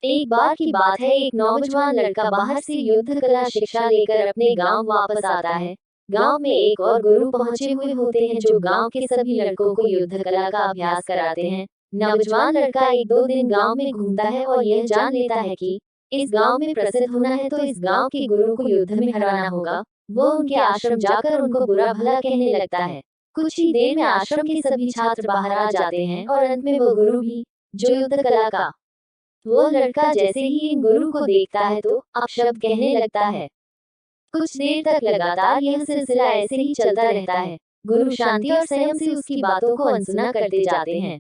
एक बार की बात है, एक नौजवान लड़का बाहर से युद्ध कला शिक्षा लेकर अपने गांव वापस आता है। गांव में एक और गुरु पहुंचे हुए होते हैं जो गांव के सभी लड़कों को युद्ध कला का अभ्यास कराते हैं। नौजवान लड़का एक दो दिन गांव में घूमता है और यह जान लेता है कि इस गांव में प्रसिद्ध होना है तो इस गांव के गुरु को युद्ध में हराना होगा। वो उनके आश्रम जाकर उनको बुरा भला कहने लगता है। कुछ ही देर में आश्रम के सभी छात्र बाहर आ जाते हैं और अंत में वो गुरु भी, जो युद्ध कला का। वो लड़का जैसे ही इन गुरु को देखता है तो अपशब्द कहने लगता है। कुछ देर तक लगातार यह सिलसिला ऐसे ही चलता रहता है। गुरु शांति और संयम से उसकी बातों को अनसुना करते जाते हैं।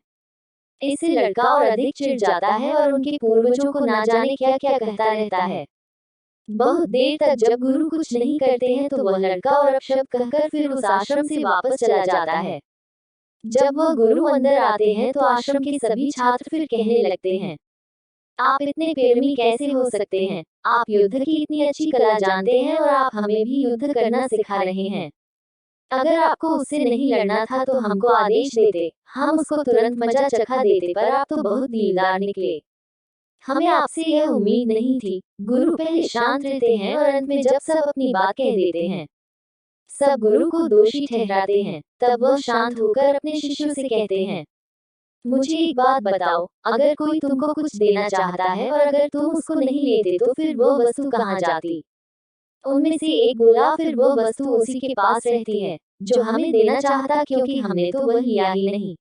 इससे लड़का और अधिक चिढ़ जाता है और उनके पूर्वजों को ना जाने क्या क्या कहता रहता है। बहुत देर तक जब गुरु कुछ नहीं करते हैं तो वह लड़का और अपशब्द कहकर फिर उस आश्रम से वापस चला जाता है। जब वह गुरु अंदर आते हैं तो आश्रम के सभी छात्र फिर कहने लगते हैं, आप इतने प्रेमी कैसे हो सकते हैं? आप युद्ध की इतनी अच्छी कला जानते हैं और आप हमें भी युद्ध करना सिखा रहे हैं। अगर आपको उससे नहीं लड़ना था तो हमको आदेश देते, हम उसको तुरंत मजा चखा देते, पर आप तो बहुत दिलदार निकले। हमें आपसे यह उम्मीद नहीं थी। गुरु पहले शांत रहते हैं और अंत में जब सब अपनी बात कह देते हैं, सब गुरु को दोषी ठहराते हैं, तब वह शांत होकर अपने शिष्यों से कहते हैं, मुझे एक बात बताओ, अगर कोई तुमको कुछ देना चाहता है और अगर तुम उसको नहीं लेते तो फिर वो वस्तु कहाँ जाती? उनमें से एक बोला, फिर वो वस्तु उसी के पास रहती है जो हमें देना चाहता, क्योंकि हमने तो वह लिया ही नहीं।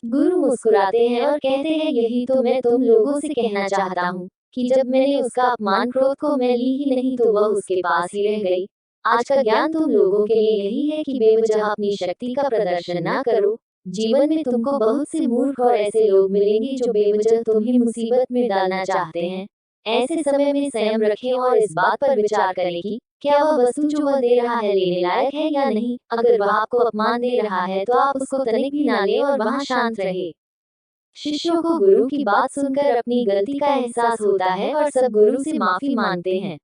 गुरु मुस्कुराते हैं और कहते हैं, यही तो मैं तुम लोगों से कहना चाहता हूँ कि जब मैंने उसका अपमान क्रोध को मैं ली ही नहीं तो वह उसके पास ही रह गई। आज का ज्ञान तुम लोगों के लिए यही है कि बेवजह अपनी शक्ति का प्रदर्शन ना करो। जीवन में तुमको बहुत से मूर्ख और ऐसे लोग मिलेंगे जो बेवजह तुम्हें मुसीबत में डालना चाहते हैं। ऐसे समय में संयम रखें और इस बात पर विचार करें कि क्या वह वस्तु जो वह दे रहा है लेने लायक है या नहीं। अगर वह आपको अपमान दे रहा है तो आप उसको तनिक भी ना लें और वहां शांत रहे। शिष्यों को गुरु की बात सुनकर अपनी गलती का एहसास होता है और सब गुरु से माफी मांगते हैं।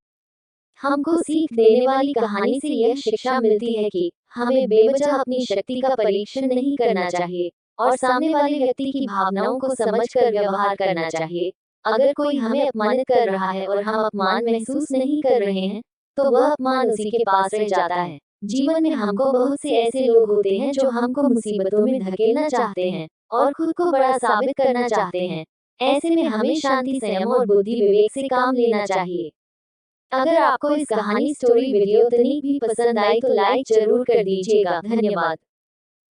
हमको सीख देने वाली कहानी से यह शिक्षा मिलती है कि हमें बेवजह अपनी शक्ति का परीक्षण नहीं करना चाहिए और सामने वाले व्यक्ति की भावनाओं को समझकर व्यवहार करना चाहिए। अगर कोई हमें अपमानित कर रहा है और हम अपमान महसूस नहीं कर रहे हैं, तो वह अपमान उसी के पास रह जाता है। जीवन में हमको बहुत से ऐसे लोग होते हैं जो हमको मुसीबतों में धकेलना चाहते हैं और खुद को बड़ा साबित करना चाहते हैं। ऐसे में हमें शांति, संयम और बुद्धि विवेक से काम लेना चाहिए। अगर आपको इस कहानी स्टोरी वीडियो तनिक भी पसंद आई तो लाइक जरूर कर दीजिएगा। धन्यवाद।